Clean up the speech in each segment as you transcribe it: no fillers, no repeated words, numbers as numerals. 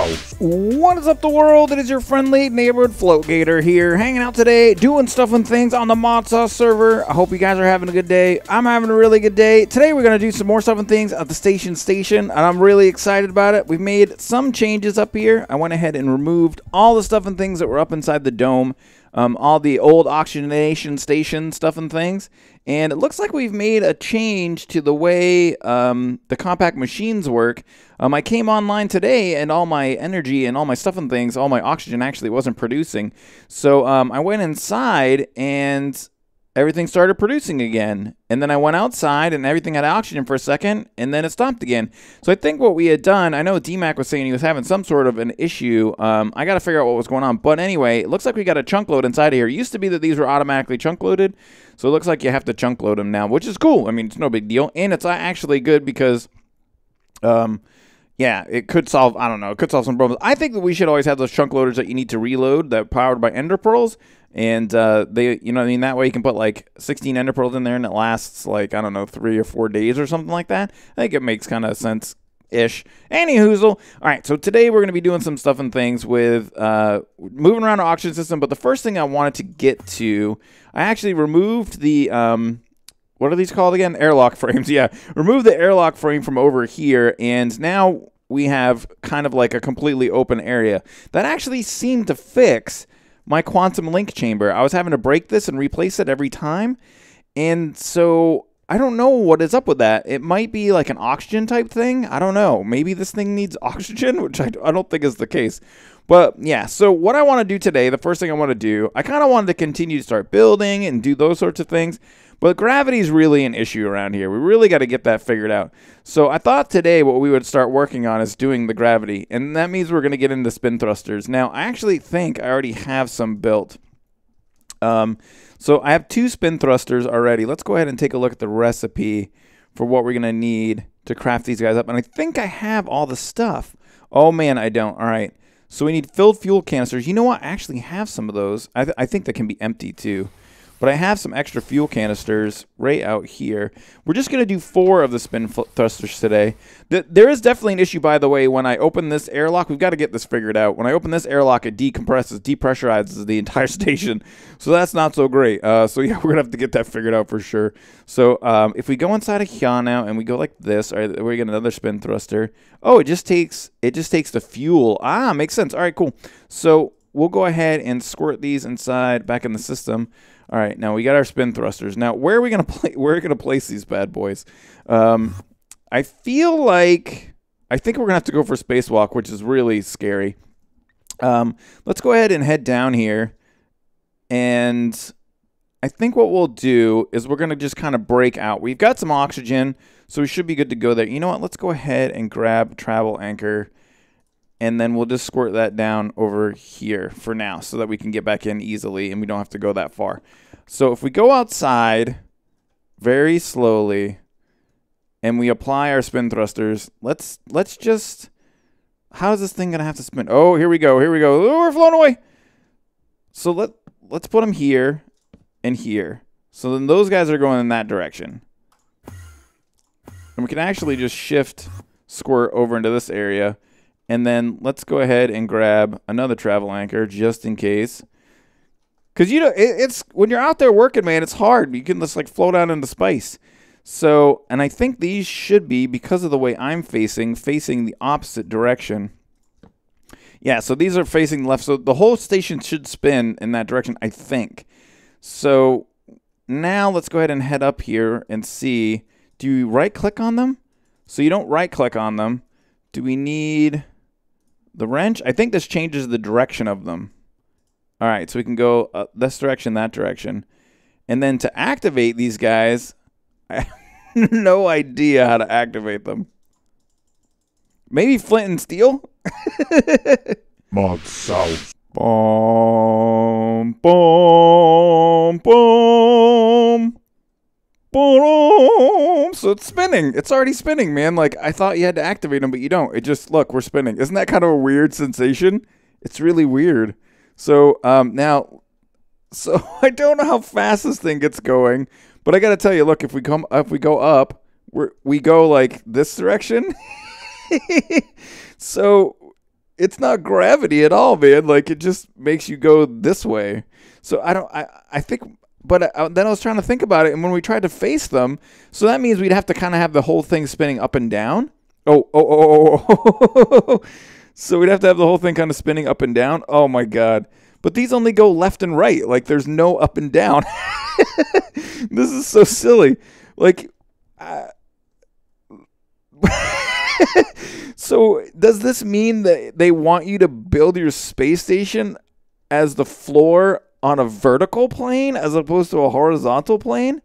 ModSauce. What is up, the world? It is your friendly neighborhood Floatgator here, hanging out today, doing stuff and things on the ModSauce server. I hope you guys are having a good day. I'm having a really good day. Today we're going to do some more stuff and things at the station, and I'm really excited about it. We've made some changes up here. I went ahead and removed all the stuff and things that were up inside the dome. All the old oxygenation station stuff and things. And it looks like we've made a change to the way the compact machines work. I came online today and all my energy and all my stuff and things, all my oxygen actually wasn't producing. So I went inside and everything started producing again. And then I went outside and everything had oxygen for a second and then it stopped again. So I think what we had done, I know D-Mac was saying he was having some sort of an issue. I got to figure out what was going on. But anyway, it looks like we got a chunk load inside of here. It used to be that these were automatically chunk loaded. So it looks like you have to chunk load them now, which is cool. I mean, it's no big deal. And it's actually good because, yeah, it could solve, I don't know, it could solve some problems. I think that we should always have those chunk loaders that you need to reload that are powered by ender pearls. And they, you know what I mean, that way you can put like 16 ender pearls in there and it lasts like, I don't know, 3 or 4 days or something like that. I think it makes kind of sense-ish. Anyhoozle. All right, so today we're going to be doing some stuff and things with moving around our oxygen system. But the first thing I wanted to get to, I actually removed the, what are these called again? Airlock frames. Yeah, remove the airlock frame from over here. And now we have kind of like a completely open area. That actually seemed to fix my quantum link chamber. I was having to break this and replace it every time. And so I don't know what is up with that. It might be like an oxygen type thing. I don't know. Maybe this thing needs oxygen, which I don't think is the case. But yeah, so what I want to do today, the first thing I want to do, I kind of wanted to continue to start building and do those sorts of things. But gravity is really an issue around here. We really got to get that figured out. So I thought today what we would start working on is doing the gravity. And that means we're going to get into spin thrusters. Now, I actually think I already have some built. So I have 2 spin thrusters already. Let's go ahead and take a look at the recipe for what we're going to need to craft these guys up. And I think I have all the stuff. Oh, man, I don't. All right. So we need filled fuel canisters. You know what? I actually have some of those. I think that can be empty, too. But I have some extra fuel canisters right out here. We're just going to do 4 of the spin thrusters today. There is definitely an issue, by the way, when I open this airlock. We've got to get this figured out. When I open this airlock, it depressurizes the entire station. So that's not so great. So yeah, we're going to have to get that figured out for sure. So if we go inside of here now and we go like this, all right, we get another spin thruster. Oh, it just takes the fuel. Ah, makes sense. All right, cool. So we'll go ahead and squirt these inside back in the system. All right, now we got our spin thrusters. Now, where are we gonna place these bad boys? I feel like I think we're gonna have to go for spacewalk, which is really scary. Let's go ahead and head down here, and I think what we'll do is we're gonna just kind of break out. We've got some oxygen, so we should be good to go there. You know what? Let's go ahead and grab travel anchor. And then we'll just squirt that down over here for now so that we can get back in easily and we don't have to go that far. So if we go outside very slowly and we apply our spin thrusters, let's just, how is this thing going to have to spin? Oh, here we go. Here we go. Oh, we're flown away. So let's put them here and here. So then those guys are going in that direction. And we can actually just shift squirt over into this area. And then let's go ahead and grab another travel anchor just in case. Because, you know, it's when you're out there working, man, it's hard. You can just, like, float out into space. So, and I think these should be, because of the way I'm facing the opposite direction. Yeah, so these are facing left. So the whole station should spin in that direction, I think. So now let's go ahead and head up here and see. Do you right-click on them? So you don't right-click on them. Do we need the wrench? I think this changes the direction of them. All right, so we can go this direction, that direction. And then to activate these guys, I have no idea how to activate them. Maybe flint and steel? ModSauce. Boom, boom, boom. Boom. So it's spinning. It's already spinning, man. Like, I thought you had to activate them, but you don't. It just, look, we're spinning. Isn't that kind of a weird sensation? It's really weird. So, now, so I don't know how fast this thing gets going, but I got to tell you, look, if we go up, we go like this direction. So it's not gravity at all, man. Like, it just makes you go this way. So I think, but then I was trying to think about it, and when we tried to face them, so that means we'd have to kind of have the whole thing spinning up and down. Oh. So we'd have to have the whole thing kind of spinning up and down. Oh my God. But these only go left and right. Like, there's no up and down. This is so silly. Like, so does this mean that they want you to build your space station as the floor on a vertical plane as opposed to a horizontal plane?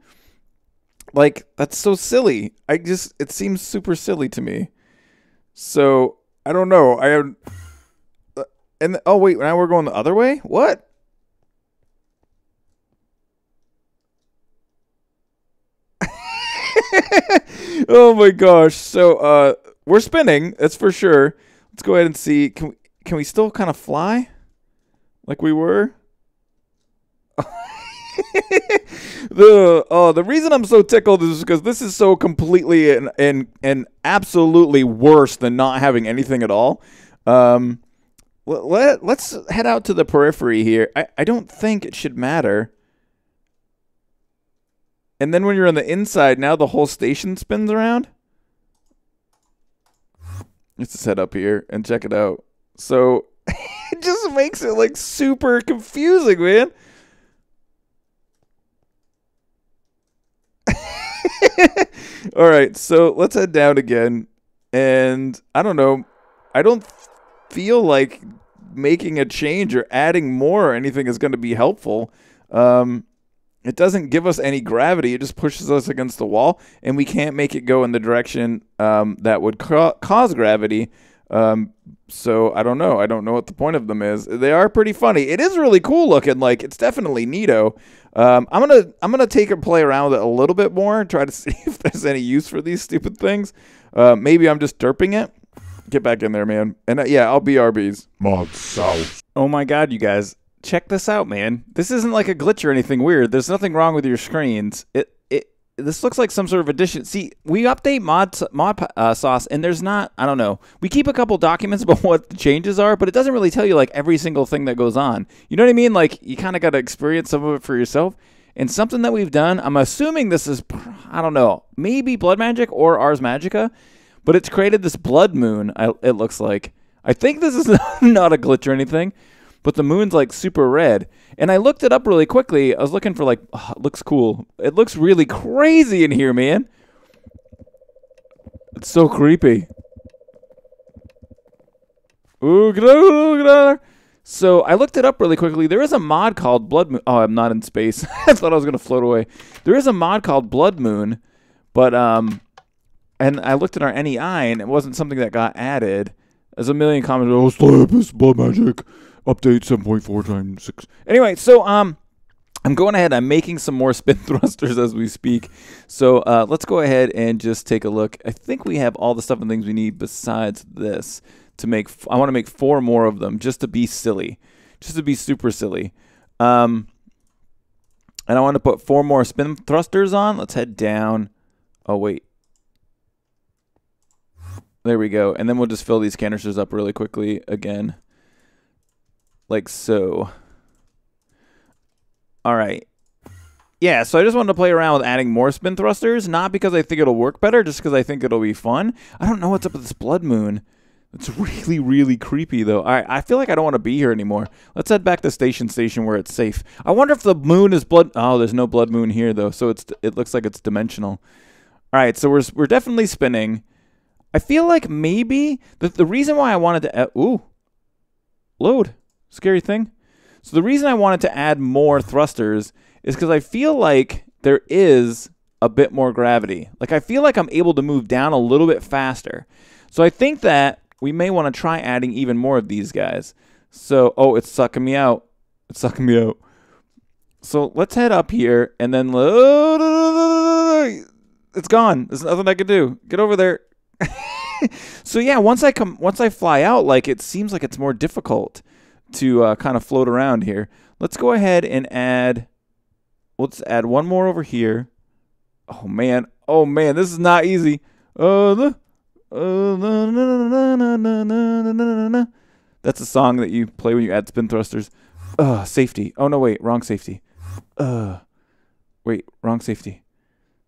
Like, that's so silly. It seems super silly to me. So I don't know. Oh wait, now we're going the other way? What? Oh my gosh. So we're spinning, that's for sure. Let's go ahead and see. Can we still kind of fly like we were? The reason I'm so tickled is because this is so completely and absolutely worse than not having anything at all. Let's head out to the periphery here. I don't think it should matter. And then when you're on the inside, now the whole station spins around. Let's just head up here and check it out. So it just makes it like super confusing, man. All right, so let's head down again. And I don't know. I don't feel like making a change or adding more or anything is going to be helpful. It doesn't give us any gravity. It just pushes us against the wall, and we can't make it go in the direction that would cause gravity. So I don't know. I don't know what the point of them is. They are pretty funny. It is really cool looking. Like, it's definitely neato. I'm gonna take and play around with it a little bit more and try to see if there's any use for these stupid things. Maybe I'm just derping it. Get back in there, man. And yeah, I'll be RBs. ModSauce. Oh my God, you guys. Check this out, man. This isn't like a glitch or anything weird. There's nothing wrong with your screens. This looks like some sort of addition. See, we update ModSauce, and there's not, I don't know. We keep a couple documents about what the changes are, but it doesn't really tell you like every single thing that goes on. You know what I mean? Like, you kind of got to experience some of it for yourself. And something that we've done, I'm assuming this is, I don't know, maybe Blood Magic or Ars Magica, but it's created this blood moon, it looks like. I think this is not a glitch or anything. But the moon's like super red. And I looked it up really quickly. I was looking for like, oh, it looks cool. It looks really crazy in here, man. It's so creepy. Ooh, get out. So I looked it up really quickly. There is a mod called Blood Moon. Oh, I'm not in space. I thought I was going to float away. There is a mod called Blood Moon. But, and I looked at our NEI and it wasn't something that got added. There's a million comments. Oh, slap is Blood Magic. Update 7.4 times 6. Anyway, so I'm going ahead. I'm making some more spin thrusters as we speak. So let's go ahead and just take a look. I think we have all the stuff and things we need besides this to make. I want to make 4 more of them just to be silly, just to be super silly. And I want to put 4 more spin thrusters on. Let's head down. Oh wait. There we go. And then we'll just fill these canisters up really quickly again. Like so. All right. Yeah, so I just wanted to play around with adding more spin thrusters, not because I think it'll work better, just because I think it'll be fun. I don't know what's up with this blood moon. It's really, really creepy, though. All right, I feel like I don't want to be here anymore. Let's head back to station where it's safe. I wonder if the moon is blood. Oh, there's no blood moon here, though, so it looks like it's dimensional. All right, so we're definitely spinning. I feel like maybe the reason why I wanted to... ooh. Load. Scary thing. So the reason I wanted to add more thrusters is because I feel like there is a bit more gravity. Like, I feel like I'm able to move down a little bit faster. So I think that we may want to try adding even more of these guys. So, oh, it's sucking me out. It's sucking me out. So let's head up here and then load. It's gone. There's nothing I can do. Get over there. So yeah, once I fly out, like, it seems like it's more difficult to kind of float around here. Let's go ahead and add. Let's add one more over here. Oh man, this is not easy. That's a song that you play when you add spin thrusters. Safety. Oh, no, wait. Wrong safety. Wait, wrong safety.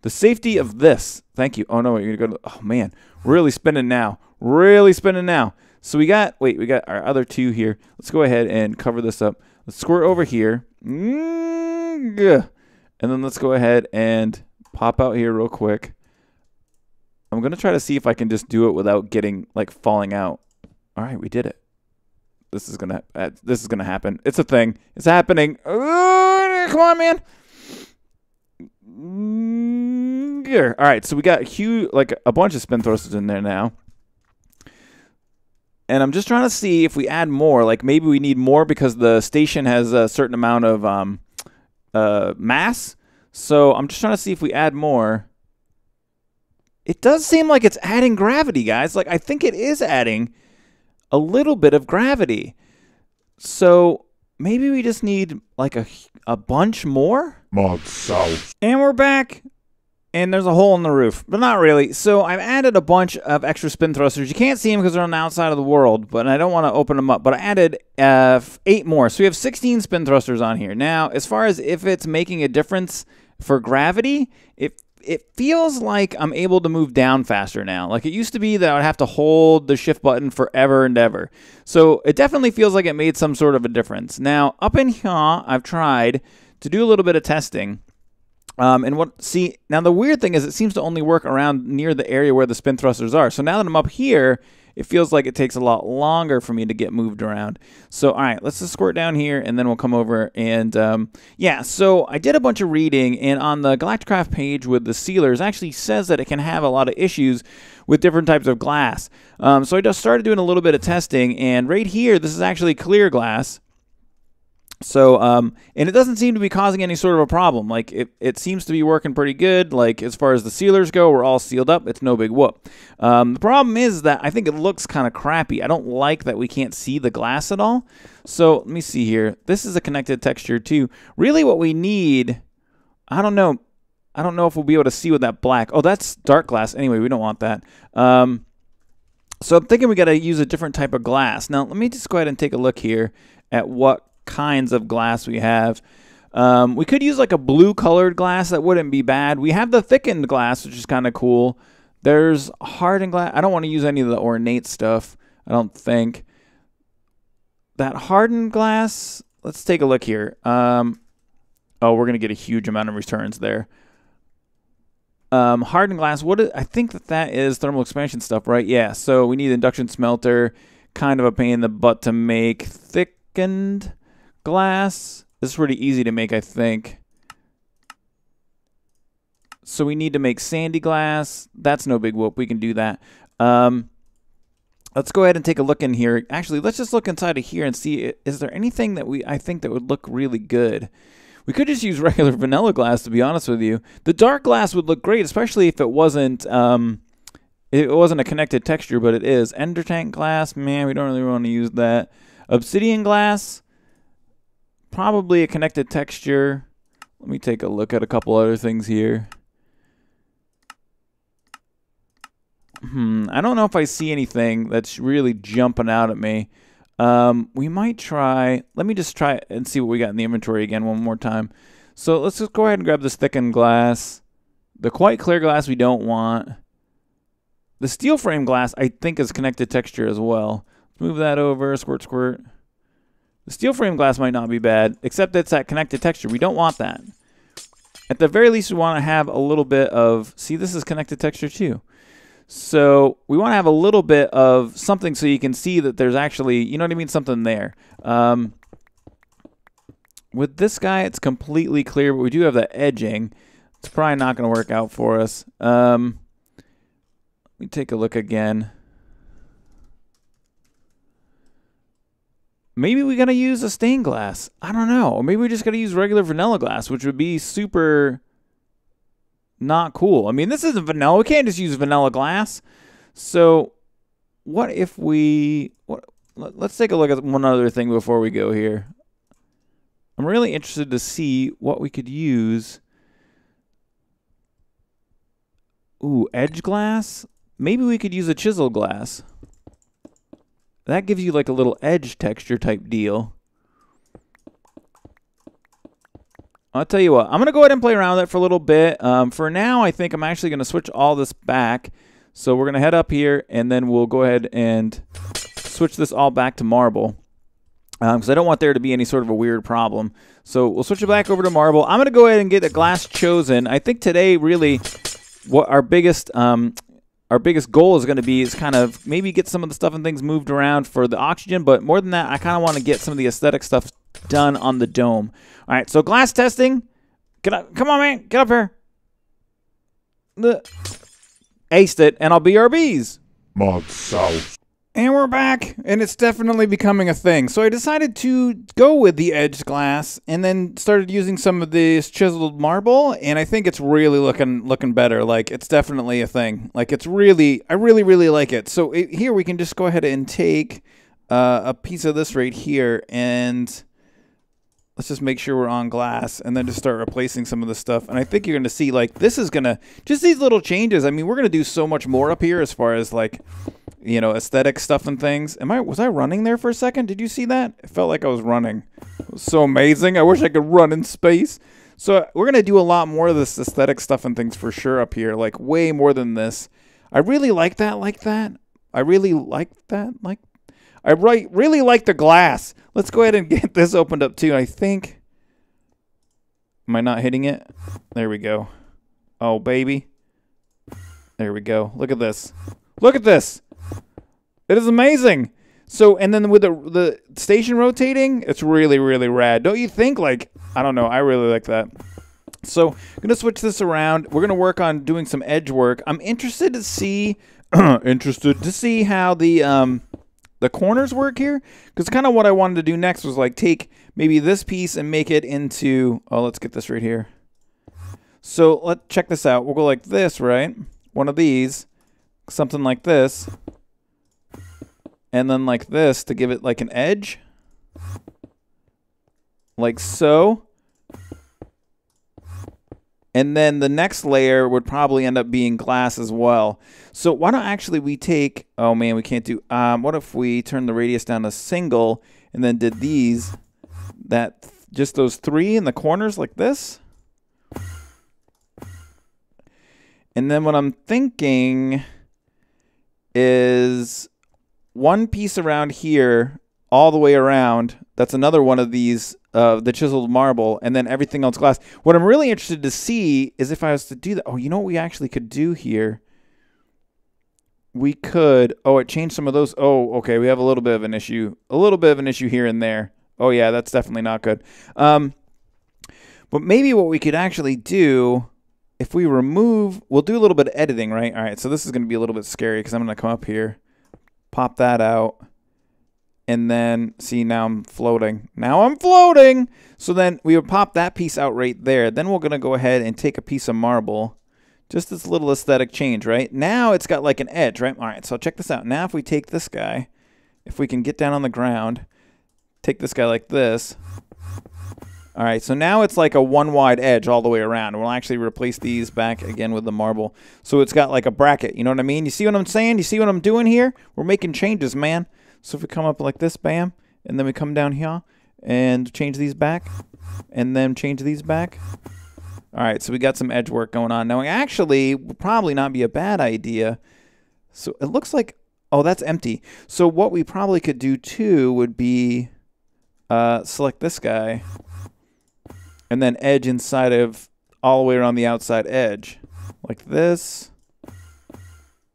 The safety of this. Thank you. Oh, no, wait. You're going to go to... Oh, man. Really spinning now. Really spinning now. So we got... Wait, we got our other two here. Let's go ahead and cover this up. Let's squirt over here. And then let's go ahead and pop out here real quick. I'm going to try to see if I can just do it without getting, like, falling out. All right, we did it. This is gonna happen. It's a thing. It's happening. Come on, man. All right, so we got a bunch of spin thrusters in there now. And I'm just trying to see if we add more. Like maybe we need more because the station has a certain amount of mass. So I'm just trying to see if we add more. It does seem like it's adding gravity, guys. Like I think it is adding a little bit of gravity. So maybe we just need like a bunch more. ModSauce. And we're back. And there's a hole in the roof, but not really. So I've added a bunch of extra spin thrusters. You can't see them because they're on the outside of the world, but I don't want to open them up. But I added 8 more. So we have 16 spin thrusters on here. Now, as far as if it's making a difference for gravity, it feels like I'm able to move down faster now. Like it used to be that I would have to hold the shift button forever and ever. So it definitely feels like it made some sort of a difference. Now, up in here, I've tried to do a little bit of testing. Now the weird thing is it seems to only work around near the area where the spin thrusters are. So now that I'm up here, it feels like it takes a lot longer for me to get moved around. So, all right, let's just squirt down here, and then we'll come over. And, yeah, so I did a bunch of reading, and on the HermitCraft page with the sealers, it actually says that it can have a lot of issues with different types of glass. So I just started doing a little bit of testing, and right here, this is actually clear glass. So, and it doesn't seem to be causing any sort of a problem. Like, it seems to be working pretty good. Like, as far as the sealers go, we're all sealed up. It's no big whoop. The problem is that I think it looks kind of crappy. I don't like that we can't see the glass at all. So, let me see here. This is a connected texture, too. Really what we need, I don't know. I don't know if we'll be able to see with that black. Oh, that's dark glass. Anyway, we don't want that. So, I'm thinking we got to use a different type of glass. Now, let me just go ahead and take a look here at what kinds of glass we have. We could use like a blue colored glass. That wouldn't be bad. We have the thickened glass, which is kind of cool. There's hardened glass. I don't want to use any of the ornate stuff, I don't think. That hardened glass, let's take a look here. Oh, we're going to get a huge amount of returns there. Hardened glass, I think that is thermal expansion stuff, right? Yeah, so we need induction smelter. Kind of a pain in the butt to make. Thickened glass. This is pretty easy to make, I think. So we need to make sandy glass. That's no big whoop. We can do that. Let's go ahead and take a look in here. Actually, let's just look inside of here and see, is there anything that I think that would look really good? We could just use regular vanilla glass, to be honest with you. The dark glass would look great, especially if it wasn't a connected texture, but it is. Ender tank glass, man, we don't really want to use that. Obsidian glass, probably a connected texture. Let me take a look at a couple other things here. I don't know if I see anything that's really jumping out at me. We might try, let me just try and see what we got in the inventory again one more time. So let's just go ahead and grab this thickened glass. The quite clear glass we don't want. The steel frame glass I think is connected texture as well. Let's move that over, squirt, squirt. The steel frame glass might not be bad, except it's that connected texture. We don't want that. At the very least, we want to have a little bit of, see, this is connected texture too. So we want to have a little bit of something so you can see that there's actually, you know what I mean, something there. With this guy, it's completely clear, but we do have the edging. It's probably not going to work out for us. Let me take a look again. Maybe we got to use a stained glass. I don't know. Or maybe we just got to use regular vanilla glass, which would be super not cool. I mean, this isn't vanilla. We can't just use vanilla glass. So what if let's take a look at one other thing before we go here. I'm really interested to see what we could use. Ooh, edge glass? Maybe we could use a chisel glass. that gives you like a little edge texture type deal. I'll tell you what, I'm going to go ahead and play around with it for a little bit. For now, I think I'm actually going to switch all this back. So we're going to head up here, and then we'll go ahead and switch this all back to marble. Because I don't want there to be any sort of a weird problem. So we'll switch it back over to marble. I'm going to go ahead and get the glass chosen. I think today, really, what our biggest goal is going to be is kind of maybe get some of the stuff and things moved around for the oxygen. But more than that, I kind of want to get some of the aesthetic stuff done on the dome. All right, so glass testing. Get up. Come on, man. Get up here. Aced it, and I'll BRBs. ModSauce. And we're back, and it's definitely becoming a thing. So I decided to go with the edged glass, and then started using some of this chiseled marble, and I think it's really looking better. Like, it's definitely a thing. Like, it's really, I really like it. So here we can just go ahead and take a piece of this right here, and let's just make sure we're on glass, and then just start replacing some of the stuff. And I think you're going to see, like, this is going to, just these little changes. I mean, we're going to do so much more up here as far as, like, you know, aesthetic stuff and things. Was I running there for a second? Did you see that? It felt like I was running. It was so amazing. I wish I could run in space. So we're going to do a lot more of this aesthetic stuff and things for sure up here, like way more than this. I really like that, I really like that, I really like the glass. Let's go ahead and get this opened up too. I think, am I not hitting it? There we go. Oh, baby. There we go. Look at this. Look at this. It is amazing. So, and then with the station rotating, it's really rad. Don't you think? Like, I don't know. I really like that. So, I'm going to switch this around. We're going to work on doing some edge work. I'm interested to see how the corners work here, because kind of what I wanted to do next was like take maybe this piece and make it into, oh, let's get this right here. So let's check this out. We'll go like this, right? One of these, something like this, and then like this to give it like an edge, like so. And then the next layer would probably end up being glass as well. So why don't actually we take, oh man, we can't do, what if we turn the radius down to single and then did these, just those three in the corners like this? And then what I'm thinking is one piece around here all the way around. That's another one of these, the chiseled marble, and then everything else glass. What I'm really interested to see is if I was to do that. Oh, you know what we actually could do here? We could, oh, it changed some of those. Oh, okay, we have a little bit of an issue. A little bit of an issue here and there. Oh, yeah, that's definitely not good. But maybe what we could actually do, if we remove, we'll do a little bit of editing, right? All right, so this is going to be a little bit scary because I'm going to come up here, pop that out. And then, see, now I'm floating. Now I'm floating! So then we would pop that piece out right there. Then we're going to go ahead and take a piece of marble. Just this little aesthetic change, right? Now it's got like an edge, right? All right, so check this out. Now if we take this guy, if we can get down on the ground, take this guy like this. All right, so now it's like a one wide edge all the way around. We'll actually replace these back again with the marble. So it's got like a bracket, you know what I mean? You see what I'm saying? You see what I'm doing here? We're making changes, man. So if we come up like this, bam, and then we come down here and change these back, and then change these back. All right, so we got some edge work going on. Now, actually, would probably not be a bad idea. So it looks like, oh, that's empty. So what we probably could do, too, would be select this guy, and then edge inside of all the way around the outside edge. Like this,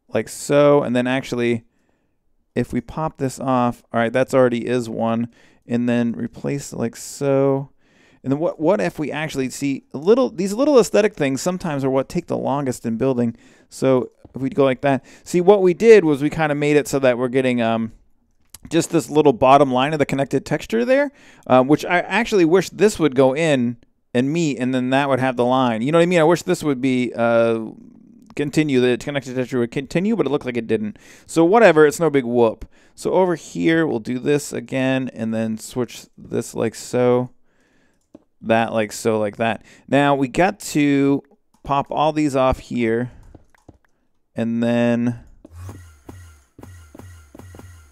like so, and then actually, if we pop this off, all right, that's already is one, and then replace like so. And then what if we actually see these little aesthetic things sometimes are what take the longest in building. So if we go like that, see what we did was we kind of made it so that we're getting just this little bottom line of the connected texture there, which I actually wish this would go in and meet, and then that would have the line. You know what I mean? I wish this would be continue, the connected texture would continue, but it looked like it didn't. So whatever, it's no big whoop. So over here, we'll do this again, and then switch this like so, that like so, like that. Now we got to pop all these off here, and then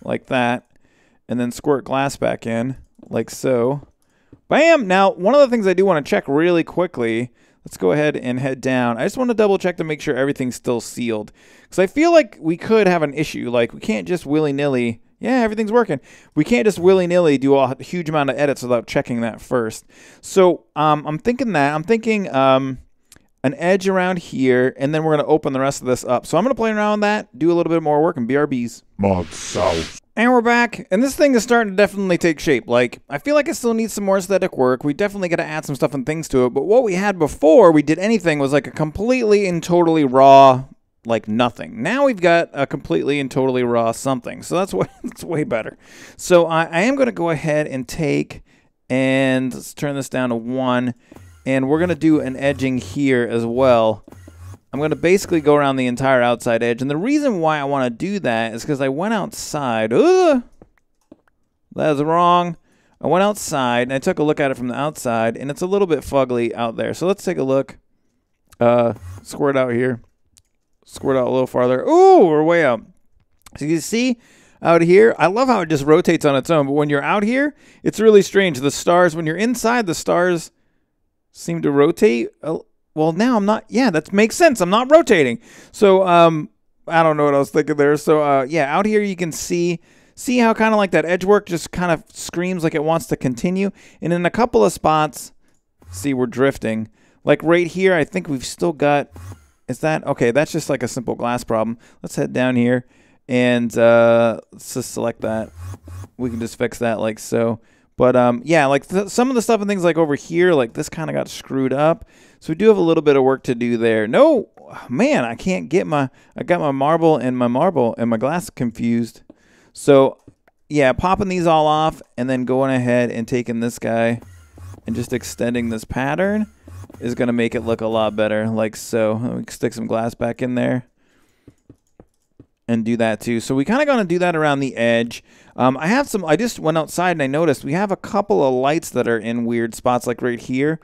like that, and then squirt glass back in like so. Bam! Now, one of the things I do want to check really quickly, let's go ahead and head down. I just want to double check to make sure everything's still sealed. Because I feel like we could have an issue. Like, we can't just willy-nilly, yeah, everything's working. We can't just willy-nilly do a huge amount of edits without checking that first. So, I'm thinking an edge around here, and then we're going to open the rest of this up. So I'm going to play around with that, do a little bit more work, and BRBs. ModSauce. And we're back, and this thing is starting to definitely take shape. Like, I feel like it still needs some more aesthetic work. We definitely got to add some stuff and things to it. But what we had before we did anything was like a completely and totally raw, like nothing. Now we've got a completely and totally raw something. So that's way better. So I am going to go ahead and take, and let's turn this down to 1. And we're going to do an edging here as well. I'm going to basically go around the entire outside edge. And the reason why I want to do that is because I went outside. That was wrong. I went outside, and I took a look at it from the outside, and it's a little bit fugly out there. So let's take a look. Squirt out here. Squirt out a little farther. Ooh, we're way out. So you see out here, I love how it just rotates on its own. But when you're out here, it's really strange. The stars, when you're inside, the stars seem to rotate. Well, now I'm not. Yeah, that makes sense. I'm not rotating. So, I don't know what I was thinking there. So, yeah, out here you can see how kind of like that edge work just kind of screams like it wants to continue. And in a couple of spots, see, we're drifting. Like right here, I think we've still got, is that, okay, that's just like a simple glass problem. Let's head down here and let's just select that. We can just fix that like so. But, yeah, like some of the stuff and things like over here, like this kind of got screwed up. So we do have a little bit of work to do there. No, man, I can't get I got my marble and my glass confused. So, yeah, popping these all off and then going ahead and taking this guy and just extending this pattern is going to make it look a lot better, like so. We can stick some glass back in there and do that too. So we kind of going to do that around the edge. I just went outside and I noticed we have a couple of lights that are in weird spots like right here.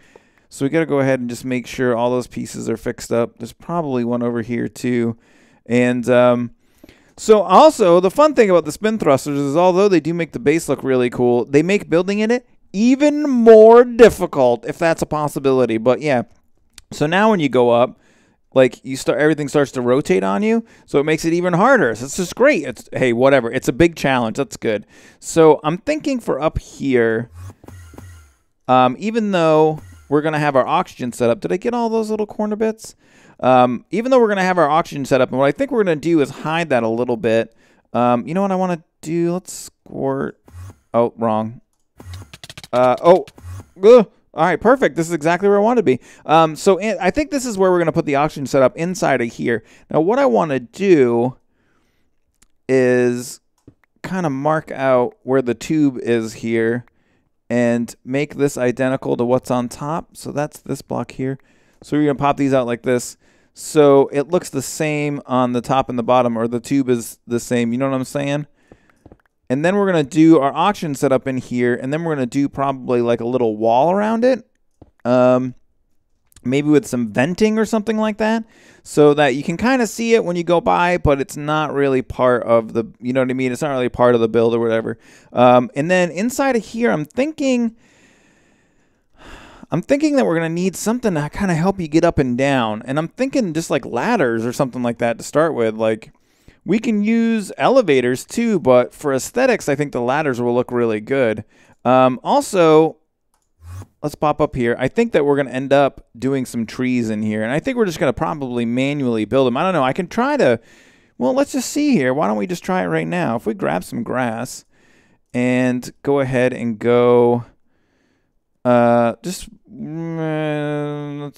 So we got to go ahead and just make sure all those pieces are fixed up. There's probably one over here too. And so also the fun thing about the spin thrusters is although they do make the base look really cool, they make building in it even more difficult if that's a possibility. But yeah, so now when you go up, like everything starts to rotate on you, so it makes it even harder. So it's just great. It's, hey, whatever. It's a big challenge. That's good. So I'm thinking for up here, even though we're gonna have our oxygen set up. Did I get all those little corner bits? Even though we're gonna have our oxygen set up, and what I think we're gonna do is hide that a little bit. You know what I want to do? Let's squirt. Oh, wrong. All right, perfect. This is exactly where I want to be. So I think this is where we're going to put the oxygen setup inside of here. Now, what I want to do is kind of mark out where the tube is here and make this identical to what's on top. So that's this block here. So we're going to pop these out like this. So it looks the same on the top and the bottom, or the tube is the same. You know what I'm saying? And then we're going to do our oxygen setup in here, and then we're going to do probably like a little wall around it, maybe with some venting or something like that, so that you can kind of see it when you go by, but it's not really part of the, you know what I mean? It's not really part of the build or whatever. And then inside of here, I'm thinking that we're going to need something to kind of help you get up and down. And I'm thinking just like ladders or something like that to start with. Like, we can use elevators too, but for aesthetics, I think the ladders will look really good. Also, let's pop up here. I think that we're going to end up doing some trees in here, and I think we're just going to probably manually build them. I don't know. I can try to, well, let's just see here. Why don't we just try it right now? If we grab some grass and go ahead and go, let's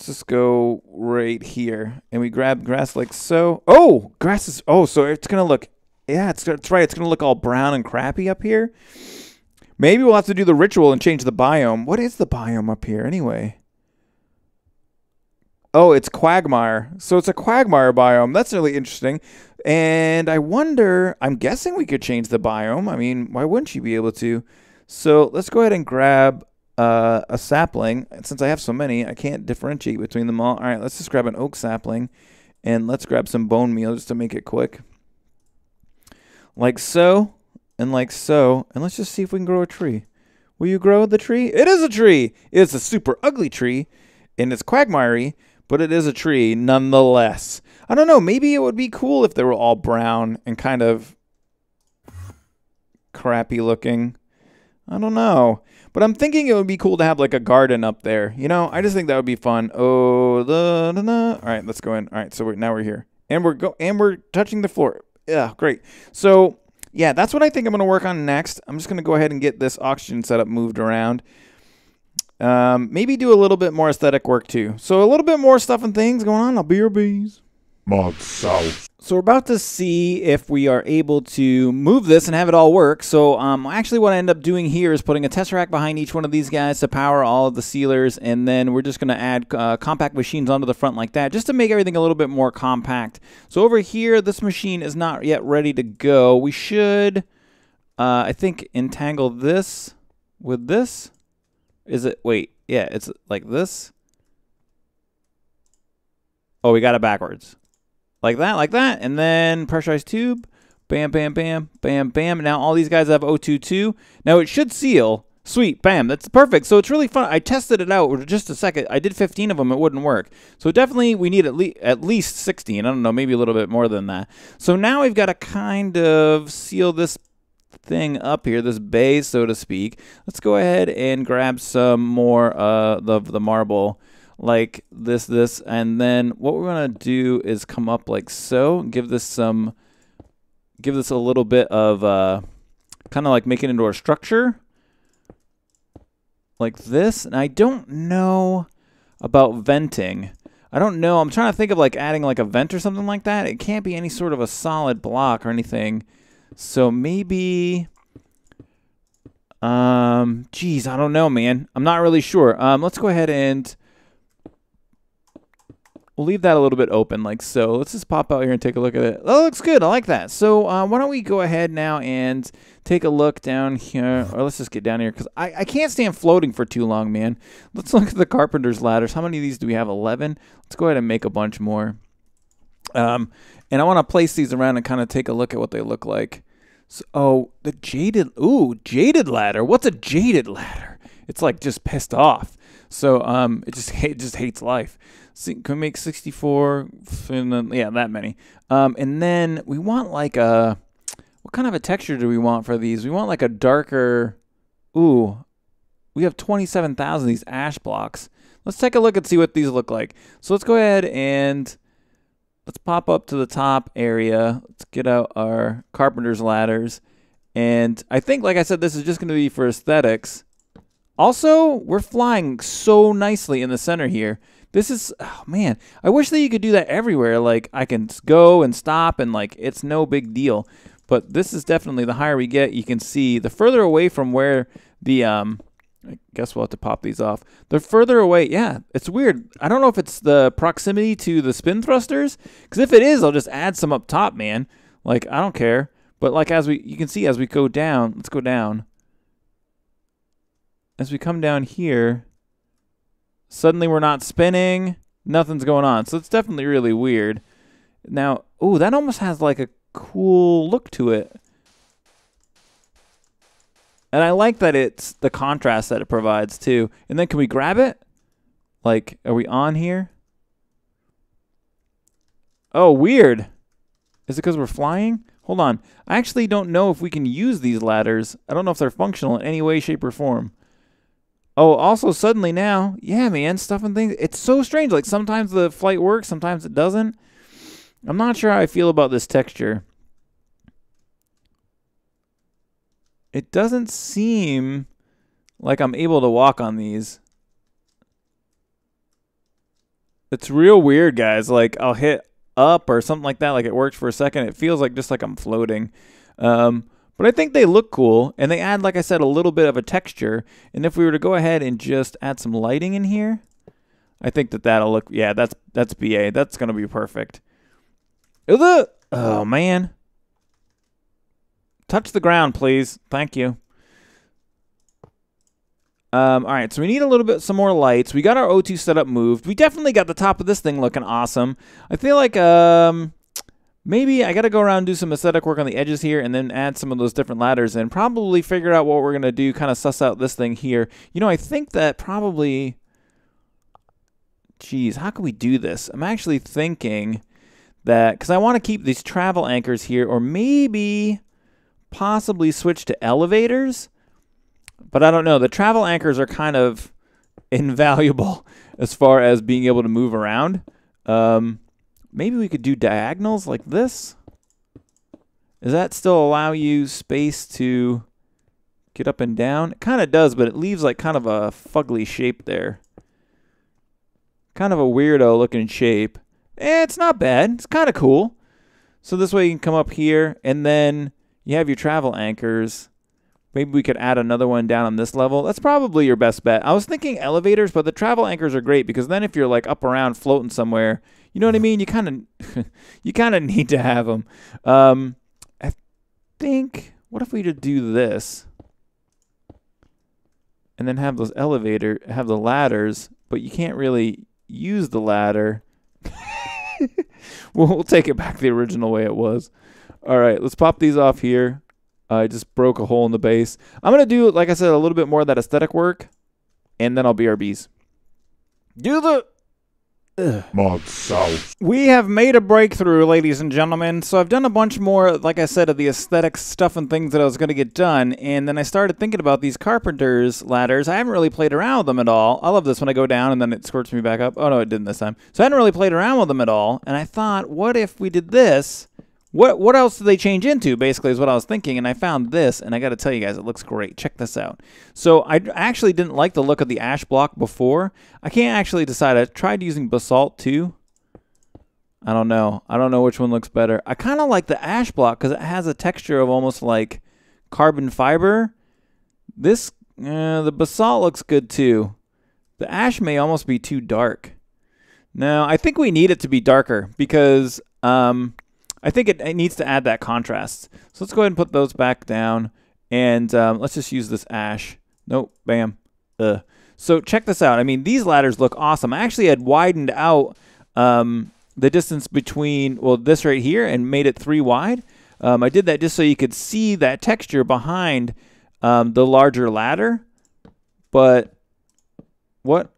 just go right here, and we grab grass like so. Oh, grass is, oh, so it's gonna look, yeah, it's right, it's gonna look all brown and crappy up here. Maybe we'll have to do the ritual and change the biome. What is the biome up here anyway? Oh, it's quagmire. So it's a quagmire biome. That's really interesting. And I wonder, I'm guessing we could change the biome. I mean, why wouldn't you be able to? So let's go ahead and grab a sapling. Since I have so many, I can't differentiate between them all. All right, let's just grab an oak sapling, and let's grab some bone meal just to make it quick, like so. and like so. And let's just see if we can grow a tree. Will you grow the tree? It is a tree. It's a super ugly tree, and it's quagmiry, but it is a tree nonetheless. I don't know. Maybe it would be cool if they were all brown and kind of crappy looking. I don't know. But I'm thinking it would be cool to have like a garden up there. You know, I just think that would be fun. Oh, all right, let's go in. All right, so now we're here. And we're touching the floor. Yeah, great. So, yeah, that's what I think I'm going to work on next. I'm just going to go ahead and get this oxygen setup moved around. Maybe do a little bit more aesthetic work too. So a little bit more stuff and things going on. I'll be your bees. ModSauce. So we're about to see if we are able to move this and have it all work. So actually what I end up doing here is putting a tesseract behind each one of these guys to power all of the sealers. And then we're just going to add compact machines onto the front like that, just to make everything a little bit more compact. So over here, this machine is not yet ready to go. We should, I think, entangle this with this. Is it? Wait. Yeah, it's like this. Oh, we got it backwards. Like that, and then pressurized tube, bam, bam, bam, bam, bam. Now all these guys have O2 too. Now it should seal. Sweet, bam, that's perfect. So it's really fun. I tested it out for just a second. I did 15 of them. It wouldn't work. So definitely we need at least 16. I don't know, maybe a little bit more than that. So now we've got to kind of seal this thing up here, this base, so to speak. Let's go ahead and grab some more of the marble. Like this, and then what we're gonna do is come up like so, give this a little bit of kind of like make it into a structure like this. And I don't know about venting. I don't know. I'm trying to think of like adding like a vent or something like that. It can't be any sort of a solid block or anything. So maybe, geez, I don't know, man. I'm not really sure. Let's go ahead and we'll leave that a little bit open like so. Let's just pop out here and take a look at it. Oh, looks good. I like that. So why don't we go ahead now and take a look down here. Or let's just get down here because I can't stand floating for too long, man. Let's look at the carpenter's ladders. How many of these do we have? 11. Let's go ahead and make a bunch more. And I want to place these around and kind of take a look at what they look like. So, oh, the jaded. Ooh, jaded ladder. What's a jaded ladder? It's like just pissed off. So it just hates life. So can we make 64? And then, yeah, that many. And then we want like a, what kind of a texture do we want for these? We want like a darker. Ooh, we have 27,000 of these ash blocks. Let's take a look and see what these look like. So let's go ahead and let's pop up to the top area. Let's get out our carpenter's ladders. And I think, like I said, this is just going to be for aesthetics. Also, we're flying so nicely in the center here. This is, oh man, I wish that you could do that everywhere. Like I can go and stop and like it's no big deal. But this is definitely, the higher we get, you can see the further away from where the, I guess we'll have to pop these off. The further away, yeah, it's weird. I don't know if it's the proximity to the spin thrusters. Because if it is, I'll just add some up top, man. Like, I don't care. But like you can see as we go down, let's go down. As we come down here, suddenly we're not spinning. Nothing's going on. So it's definitely really weird. Now, ooh, that almost has like a cool look to it. And I like that it's the contrast that it provides too. And then can we grab it? Like, are we on here? Oh, weird. Is it because we're flying? Hold on. I actually don't know if we can use these ladders. I don't know if they're functional in any way, shape, or form. Oh, also suddenly now, yeah, man, stuff and things. It's so strange. Like sometimes the flight works, sometimes it doesn't. I'm not sure how I feel about this texture. It doesn't seem like I'm able to walk on these. It's real weird, guys. Like I'll hit up or something like that, like it works for a second. It feels like just like I'm floating. But I think they look cool, and they add, like I said, a little bit of a texture. And if we were to go ahead and just add some lighting in here, I think that'll look, yeah, that's BA. That's going to be perfect. Oh, man. Touch the ground, please. Thank you. All right, so we need a little bit, some more lights. We got our O2 setup moved. We definitely got the top of this thing looking awesome. I feel like, maybe I got to go around and do some aesthetic work on the edges here and then add some of those different ladders and probably figure out what we're going to do, kind of suss out this thing here. You know, I think that probably, geez, how can we do this? I'm actually thinking that, because I want to keep these travel anchors here, or maybe possibly switch to elevators, but I don't know. The travel anchors are kind of invaluable as far as being able to move around. Maybe we could do diagonals like this. Does that still allow you space to get up and down? It kind of does, but it leaves like kind of a fugly shape there. Kind of a weirdo looking shape. It's not bad. It's kind of cool. So this way you can come up here, and then you have your travel anchors. Maybe we could add another one down on this level. That's probably your best bet. I was thinking elevators, but the travel anchors are great because then if you're like up around floating somewhere, you know what I mean? You kind of you kind of need to have them. I think, what if we just do this and then have those have the ladders, but you can't really use the ladder. We'll take it back the original way it was. All right, let's pop these off here. I just broke a hole in the base. I'm going to do, like I said, a little bit more of that aesthetic work, and then I'll BRBs. Do the ModSauce. We have made a breakthrough, ladies and gentlemen. So I've done a bunch more, like I said, of the aesthetic stuff and things that I was going to get done. And then I started thinking about these carpenter's ladders. I haven't really played around with them at all. I love this when I go down and then it squirts me back up. Oh, no, it didn't this time. So I hadn't really played around with them at all. And I thought, what if we did this? What else do they change into, basically, is what I was thinking. And I found this, and I got to tell you guys, it looks great. Check this out. So I actually didn't like the look of the ash block before. I can't actually decide. I tried using basalt, too. I don't know. I don't know which one looks better. I kind of like the ash block because it has a texture of almost like carbon fiber. This, the basalt looks good, too. The ash may almost be too dark. No, I think we need it to be darker because I think it needs to add that contrast. So let's go ahead and put those back down. And let's just use this ash. Nope. Bam. So check this out. I mean, these ladders look awesome. I actually had widened out the distance between, well, this right here and made it 3 wide. I did that just so you could see that texture behind the larger ladder. But what?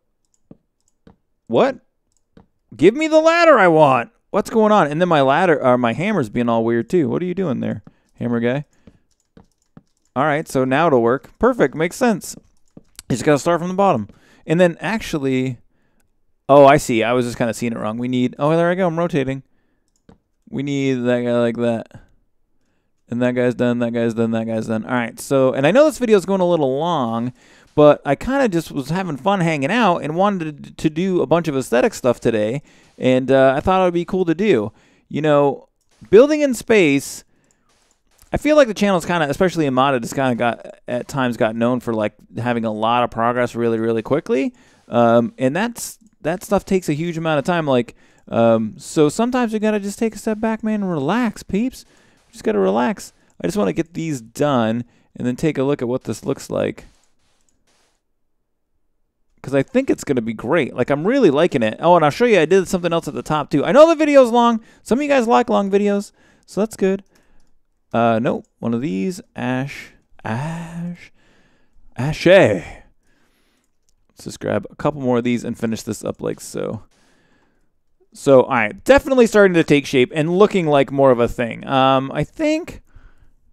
Give me the ladder I want. What's going on? And then my ladder, or my hammer's being all weird too. What are you doing there, hammer guy? All right, so now it'll work. Perfect, makes sense. You just gotta start from the bottom. And then actually, oh, I see. I was just kind of seeing it wrong. We need, oh, there I go. I'm rotating. We need that guy like that. And that guy's done, that guy's done, that guy's done. All right, so, and I know this video is going a little long, but I kind of just was having fun hanging out and wanted to do a bunch of aesthetic stuff today. And I thought it would be cool to do. You know, building in space, I feel like the channel's kind of, especially in modded, it's kind of got, at times got known for like having a lot of progress really, really quickly. And that stuff takes a huge amount of time. Like, so sometimes you got to just take a step back, man, and relax, peeps. Just got to relax. I just want to get these done and then take a look at what this looks like. Because I think it's going to be great. Like, I'm really liking it. Oh, and I'll show you I did something else at the top, too. I know the video's long. Some of you guys like long videos, so that's good. Nope. One of these. Ashe. Let's just grab a couple more of these and finish this up like so. So, all right. Definitely starting to take shape and looking like more of a thing. I think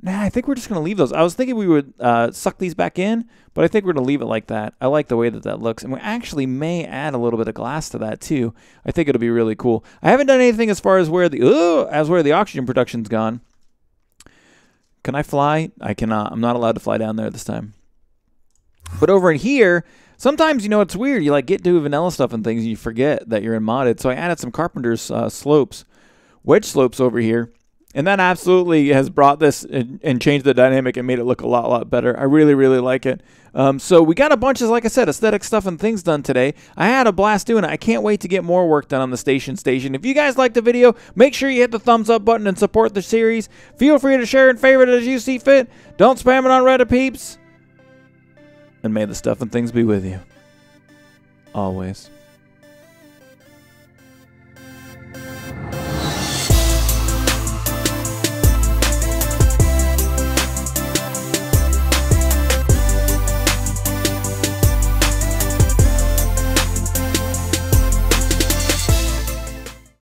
we're just going to leave those. I was thinking we would suck these back in, but I think we're going to leave it like that. I like the way that looks. And we actually may add a little bit of glass to that too. I think it'll be really cool. I haven't done anything as far as where the oxygen production's gone. Can I fly? I cannot. I'm not allowed to fly down there this time. But over in here, sometimes, you know, it's weird. You like get to vanilla stuff and things and you forget that you're in modded. So I added some carpenter's slopes, wedge slopes over here. And that absolutely has brought this and changed the dynamic and made it look a lot better. I really, really like it. So we got a bunch of, like I said, aesthetic stuff and things done today. I had a blast doing it. I can't wait to get more work done on the station. If you guys liked the video, make sure you hit the thumbs up button and support the series. Feel free to share and favorite it as you see fit. Don't spam it on Reddit, peeps. And may the stuff and things be with you. Always.